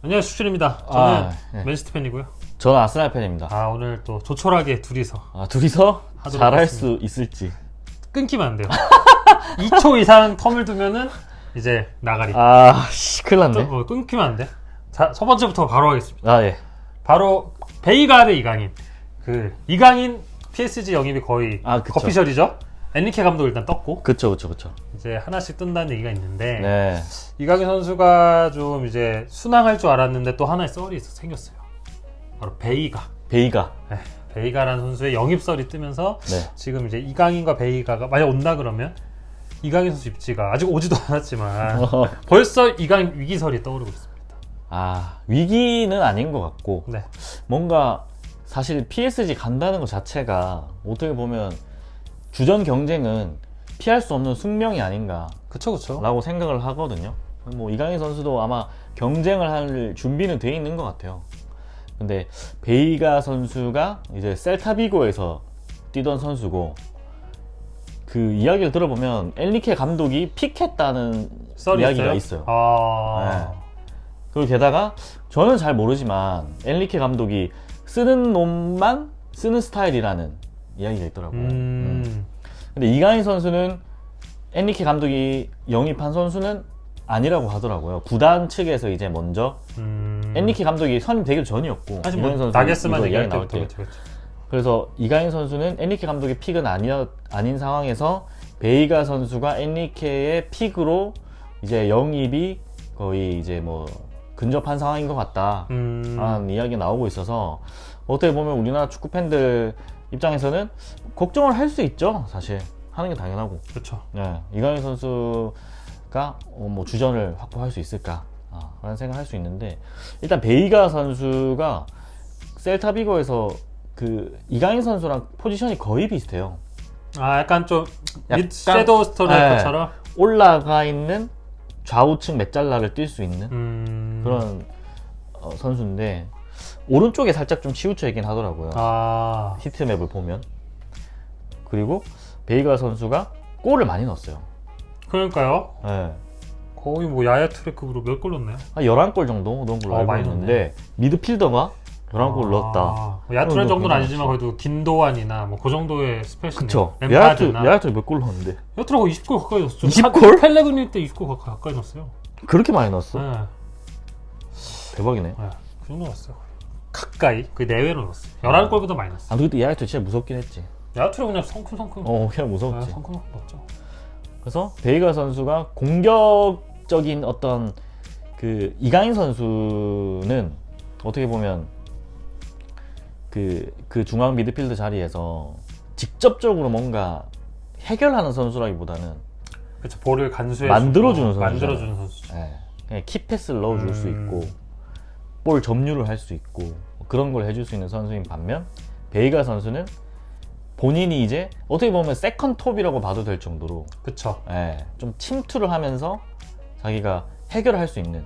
안녕하세요, 수준입니다. 저는 네. 맨시티 팬이고요. 저는 아스날 팬입니다. 오늘 또 조촐하게 둘이서 둘이서 하도록 잘할 하겠습니다. 수 있을지. 끊기면 안 돼요. 2초 이상 텀을 두면은 이제 나가리. 큰일 났네. 끊기면 안 돼. 자, 첫 번째부터 바로 하겠습니다. 예. 바로 베이가 대 이강인. 이강인 PSG 영입이 거의 그쵸. 커피셜이죠. 엔리케 감독 일단 떴고 그쵸. 이제 하나씩 뜬다는 얘기가 있는데 네. 이강인 선수가 좀 이제 순항할 줄 알았는데 또 하나의 썰이 생겼어요. 바로 베이가. 베이가. 베이가라는 선수의 영입설이 뜨면서 네. 지금 이제 이강인과 베이가가 만약 온다 그러면 이강인 선수 입지가 아직 오지도 않았지만 벌써 이강인 위기설이 떠오르고 있습니다. 위기는 아닌 것 같고 네. 뭔가 사실 PSG 간다는 것 자체가 어떻게 보면 주전 경쟁은 피할 수 없는 숙명이 아닌가 그쵸. 라고 생각을 하거든요. 뭐 이강인 선수도 아마 경쟁을 할 준비는 돼 있는 것 같아요. 근데 베이가 선수가 이제 셀타비고에서 뛰던 선수고 그 이야기를 들어보면 엔리케 감독이 픽했다는 썰이 이야기가 있어요. 네. 그리고 게다가 저는 잘 모르지만 엔리케 감독이 쓰는 놈만 쓰는 스타일이라는 이야기가 있더라고요. 근데 이강인 선수는 엔리케 감독이 영입한 선수는 아니라고 하더라고요. 구단 측에서 이제 먼저 엔리케 감독이 선임되기 전이었고 사실 이강인 선수 나게스만 이거 얘기할 이야기 나올 때부터 때. 그렇죠. 그래서 이강인 선수는 엔리케 감독의 픽은 아닌 상황에서 베이가 선수가 엔리케의 픽으로 이제 영입이 거의 이제 뭐 근접한 상황인 것 같다 라는 이야기가 나오고 있어서 어떻게 보면 우리나라 축구 팬들 입장에서는 걱정을 할 수 있죠. 사실 하는 게 당연하고. 그렇죠. 네, 이강인 선수가 뭐 주전을 확보할 수 있을까 라는 생각을 할 수 있는데 일단 베이가 선수가 셀타비고에서 그 이강인 선수랑 포지션이 거의 비슷해요. 약간 좀 약간, 섀도우 스트라이커처럼 올라가 있는 좌우측 메잘라를 뛸 수 있는 그런 선수인데 오른쪽에 살짝 좀 치우쳐 있긴 하더라고요. 히트맵을 보면. 그리고 베이가 선수가 골을 많이 넣었어요. 그러니까요. 네. 거의 뭐 야야 트랙급으로 몇 골 넣나요? 한 11골 정도 넣은 걸로 알고 많이 있는데 미드필더가 11골 넣었다. 야투의 정도는 그런 아니지만 그래도 김도환이나 뭐 그 정도의 스페셜. 그쵸. 램파드나 야야트 몇 골 넣었는데? 야투가 20골 가까이 넣었죠. 20골? 펠레그니 때 20골 가까이 넣었어요. 그렇게 많이 넣었어? 네. 대박이네. 그 정도 넣었어요. 가까이 그 내외로 넣었어요. 11골보다 많이 넣었어요. 그때 야야트 진짜 무섭긴 했지. 야투를 그냥 성큼성큼. 그냥 무섭지. 성큼성큼 넣었죠. 그래서 베이가 선수가 공격적인 어떤 그 이강인 선수는 어떻게 보면 그 중앙 미드필드 자리에서 직접적으로 뭔가 해결하는 선수라기보다는 그렇죠. 볼을 간수해 만들어주는 선수죠. 네. 그냥 키패스를 넣어줄 수 있고 볼 점유를 할 수 있고 그런 걸 해줄 수 있는 선수인 반면 베이가 선수는 본인이 이제 어떻게 보면 세컨 톱이라고 봐도 될 정도로 그쵸. 좀 침투를 하면서 자기가 해결할 수 있는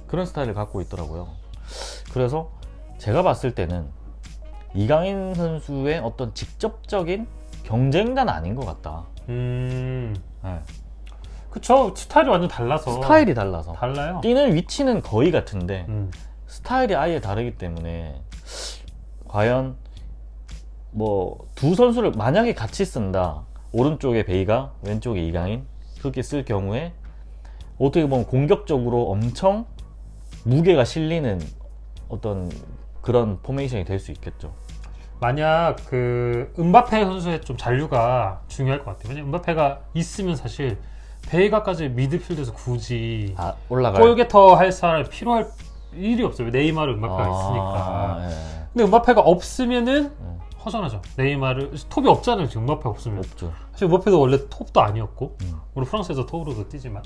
그런 스타일을 갖고 있더라고요. 그래서 제가 봤을 때는 이강인 선수의 어떤 직접적인 경쟁자는 아닌 것 같다. 그쵸. 스타일이 완전 달라서. 스타일이 달라서. 달라요. 뛰는 위치는 거의 같은데 스타일이 아예 다르기 때문에 과연 뭐 두 선수를 만약에 같이 쓴다. 오른쪽에 베이가, 왼쪽에 이강인 그렇게 쓸 경우에 어떻게 보면 공격적으로 엄청 무게가 실리는 어떤 그런 포메이션이 될 수 있겠죠. 만약 그 음바페 선수의 좀 잔류가 중요할 것 같아요. 왜냐면 음바페가 있으면 사실 베이가까지 미드필드에서 굳이 올라갈 골게터 할 사람이 필요할 일이 없어요. 네이마르 음바페가 있으니까. 근데 음바페가 없으면은 허전하죠. 네이마르 톱이 없잖아요. 지금 음바페 없으면. 없죠. 사실 음바페도 원래 톱도 아니었고 우리 프랑스에서 톱으로도 뛰지만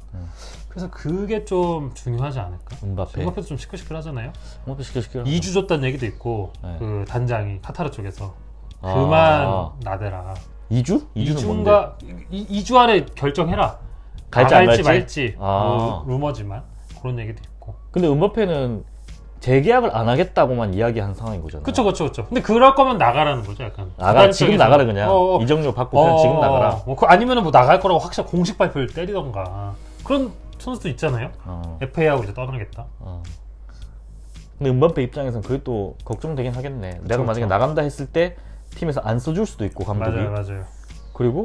그래서 그게 좀 중요하지 않을까. 음바페도 좀 시끌시끌하잖아요. 음바페 시끌시끌 2주 줬다는 얘기도 있고 그 단장이 카타르 쪽에서 그만 나대라. 2주? 2주인가 2주 안에 결정해라. 갈지 말지 루머지만 그런 얘기도 있고. 근데 음바페는 재계약을 안 하겠다고만 이야기한 상황인 거잖아요. 그쵸. 근데 그럴 거면 나가라는 거죠, 약간. 지금 나가라 그냥. 이적료 받고 그냥 지금 나가라. 아니면은 뭐 나갈 거라고 확실히 공식 발표를 때리던가. 그런 선수도 있잖아요. FA하고 이제 떠나겠다. 근데 음바페 입장에서는 그게 또 걱정되긴 하겠네. 내가 만약에 나간다 했을 때 팀에서 안 써줄 수도 있고 감독이. 맞아요. 그리고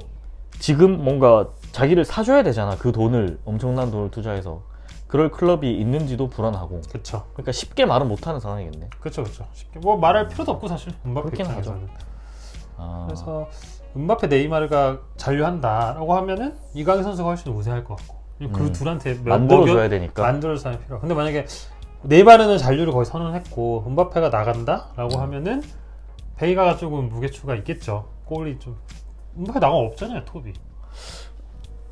지금 뭔가 자기를 사줘야 되잖아. 그 돈을 엄청난 돈을 투자해서 그럴 클럽이 있는지도 불안하고. 그쵸. 그러니까 쉽게 말은 못하는 상황이겠네. 그쵸. 쉽게 뭐 말할 필요도 없고 사실 음바페 그렇긴 입장에서는. 아. 그래서 음바페 네이마르가 잔류한다라고 하면은 이강인 선수가 훨씬 우세할 것 같고 그 둘한테 만들어줘야 되니까. 만들어서 하는 필요. 근데 만약에 네이마르는 잔류를 거의 선언했고 음바페가 나간다라고 하면은 베이가가 조금 무게추가 있겠죠. 골이 좀 음바페 나가 없잖아요. 톱이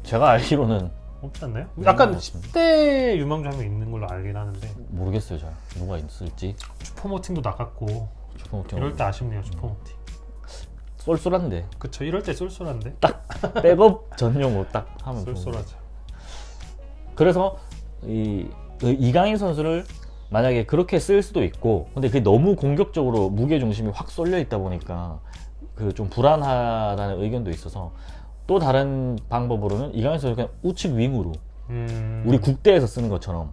제가 알기로는 없지 않나요? 약간 10대 유망주 한 명 있는 걸로 알긴 하는데 모르겠어요. 잘 누가 있을지. 슈퍼모팅도 나갔고 슈퍼모팅 이럴 때 아쉽네요. 슈퍼모팅. 쏠쏠한데. 그쵸. 이럴 때 쏠쏠한데. 딱 백업 전용으로 딱 하면 쏠쏠하죠. 그래서 이강인 선수를 만약에 그렇게 쓸 수도 있고, 근데 그게 너무 공격적으로 무게 중심이 확 쏠려 있다 보니까 그 좀 불안하다는 의견도 있어서 또 다른 방법으로는 이강인 선수 그냥 우측 윙으로 우리 국대에서 쓰는 것처럼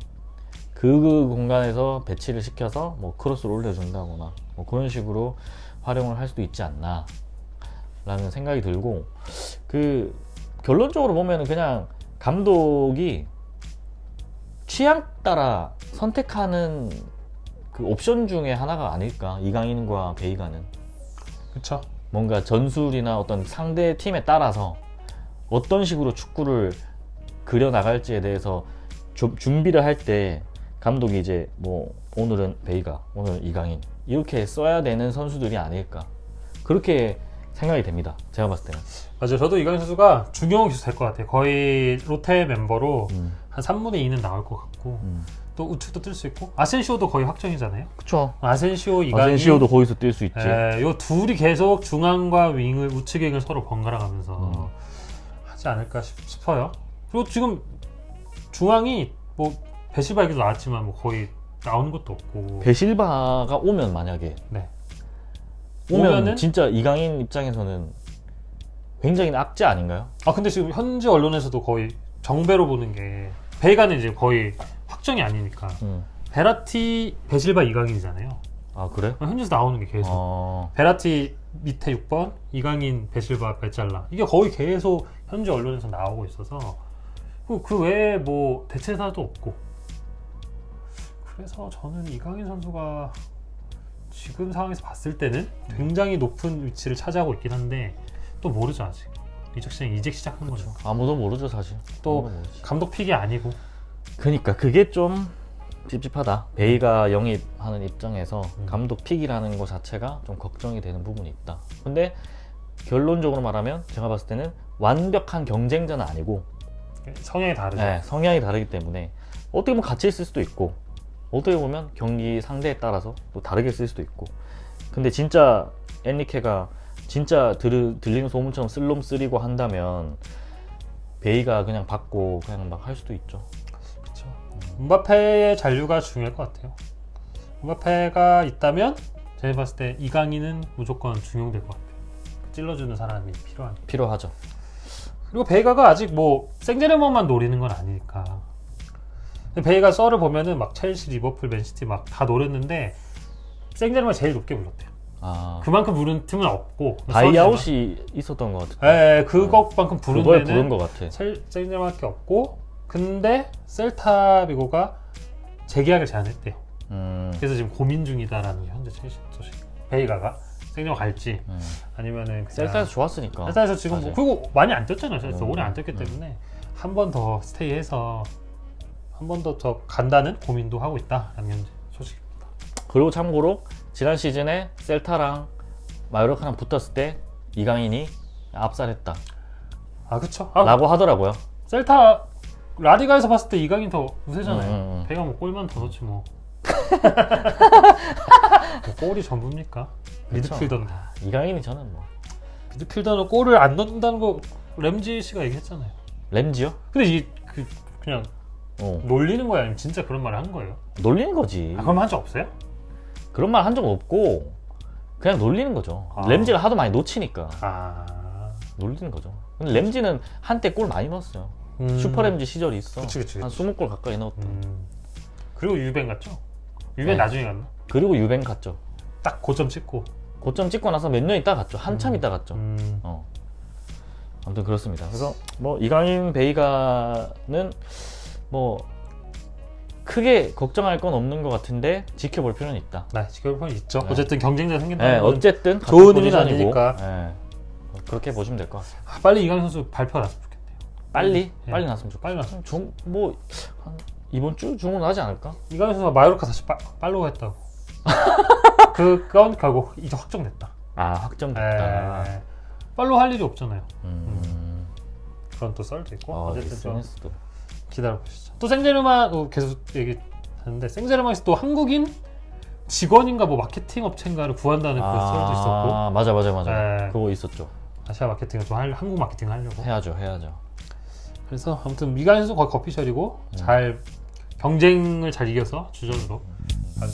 그 공간에서 배치를 시켜서 뭐 크로스를 올려준다거나 뭐 그런 식으로 활용을 할 수도 있지 않나 라는 생각이 들고, 그 결론적으로 보면은 그냥 감독이 취향 따라 선택하는 그 옵션 중에 하나가 아닐까. 이강인과 베이가는 그쵸. 뭔가 전술이나 어떤 상대 팀에 따라서 어떤 식으로 축구를 그려 나갈지에 대해서 준비를 할 때 감독이 이제 뭐 오늘은 베이가, 오늘 이강인 이렇게 써야 되는 선수들이 아닐까, 그렇게 생각이 됩니다. 제가 봤을 때는. 맞아요. 저도 이강인 선수가 중용이 될 것 같아요. 거의 로테 멤버로 한 3분의 2는 나올 것 같고 또 우측도 뜰 수 있고 아센시오도 거의 확정이잖아요. 그쵸. 아센시오, 이강인, 아센시오도 거기서 뛸 수 있지. 요 둘이 계속 중앙과 윙을 우측 윙을 서로 번갈아 가면서 하지 않을까 싶어요. 그리고 지금 중앙이 뭐 베실바 얘기도 나왔지만 뭐 거의 나오는 것도 없고. 베실바가 오면 만약에 네. 오면은 진짜 이강인 입장에서는 굉장히 악재 아닌가요? 아 근데 지금 현지 언론에서도 거의 정배로 보는 게 베이가는 이제 거의 확정이 아니니까 베라티, 베실바, 이강인이잖아요. 아 그래? 현지에서 나오는 게 계속 베라티 밑에 6번, 이강인, 베실바, 베잘라 이게 거의 계속 현지 언론에서 나오고 있어서 그 외에 뭐 대체사도 없고, 그래서 저는 이강인 선수가 지금 상황에서 봤을 때는 굉장히 높은 위치를 차지하고 있긴 한데 또 모르죠 아직. 이적 시작한 거죠. 아무도 모르죠 사실. 또 감독 픽이 아니고. 그러니까 그게 좀 찝찝하다. 베이가 영입하는 입장에서 감독 픽이라는 것 자체가 좀 걱정이 되는 부분이 있다. 근데 결론적으로 말하면 제가 봤을 때는 완벽한 경쟁자는 아니고 성향이 다르죠. 네, 성향이 다르기 때문에 어떻게 보면 같이 쓸 수도 있고 어떻게 보면 경기 상대에 따라서 또 다르게 쓸 수도 있고. 근데 진짜 엔리케가 진짜 들리는 소문처럼 쓸놈 쓰리고 한다면 베이가 그냥 받고 그냥 막 할 수도 있죠. 그렇죠. 음바페의 잔류가 중요할 것 같아요. 음바페가 있다면 제가 봤을 때 이강인은 무조건 중용될 것 같아요. 찔러주는 사람이 필요하죠. 그리고 베이가가 아직 뭐 생제르맹만 노리는 건 아니니까. 근데 베이가 썰을 보면은 막 첼시, 리버풀, 맨시티 막 다 노렸는데 생제르맹 제일 높게 불렀대요. 그만큼 부른 팀은 없고 바이아웃이 있었던 것 같아요. 네, 그것만큼 부른 데는 부른 것 같아. 생제르맹밖에 없고, 근데 셀타 비고가 재계약을 제안했대요. 그래서 지금 고민 중이다라는 게 현재 최신 소식. 베이가가 생제르맹 갈지 아니면은 셀타에서 좋았으니까. 셀타에서 지금 뭐, 그리고 많이 안 뛰었잖아요. 셀타 오래 안 뛰었기 때문에 한 번 더 스테이해서 한 번 더 간다는 고민도 하고 있다라는 현재 소식입니다. 그리고 참고로 지난 시즌에 셀타랑 마요르카랑 붙었을 때 이강인이 압살했다. 아 그쵸? 라고 하더라고요. 셀타 라리가에서 봤을 때 이강인 더 우세잖아요. 배가 뭐 골만 더 넣지 뭐. 뭐 골이 전부입니까? 미드필더인데. 이강인이 저는 뭐 미드필더는 골을 안 넣는다는 거 램지 씨가 얘기했잖아요. 램지요? 근데 이게 그냥 놀리는 거야 아니면 진짜 그런 말을 한 거예요? 놀리는 거지. 그럼 한 적 없어요? 그런 말 한 적 없고 그냥 놀리는 거죠. 램지가 하도 많이 놓치니까 놀리는 거죠. 근데 램지는 한때 골 많이 넣었어요. 슈퍼 램지 시절이 있어. 그치. 한 20골 가까이 넣었다. 그리고 유벤 같죠? 유벤 네. 나중에 갔나? 그리고 유벤 갔죠. 딱 고점 찍고. 고점 찍고 나서 몇 년 있다 갔죠. 한참 있다 갔죠. 음. 아무튼 그렇습니다. 그래서 뭐 이강인 베이가는 뭐 크게 걱정할 건 없는 것 같은데 지켜볼 필요는 있다. 네, 지켜볼 필요는 있죠. 네. 어쨌든 경쟁자 네, 생긴다는 건 어쨌든 같은 좋은 의미는 포지션이고, 아니니까. 네, 그렇게 보시면 될 것 같습니다. 빨리 이강인 선수 발표가 났으면 좋겠네요. 빨리 네. 빨리 났으면 좋겠다. 빨리 났으면 뭐 한 이번 주 중으로 나지 않을까? 이강인 선수가 마요르카 다시 팔로우 했다고. 그건 결국 이제 확정됐다. 아 확정됐다. 팔로우 할 일이 없잖아요. 그런 또 썰도 있고. 어쨌든 좀 SNS도. 기다려보시죠. 또 생제르맹 계속 얘기하는데 생제르맹에서 또 한국인 직원인가 뭐 마케팅 업체인가를 구한다는 그 썰도 있었고. 맞아. 네. 그거 있었죠. 아시아 마케팅을 좀 한국 마케팅 하려고. 해야죠. 그래서 아무튼 이강인 선수 거의 커피셜이고 잘 경쟁을 잘 이겨서 주전으로 가는.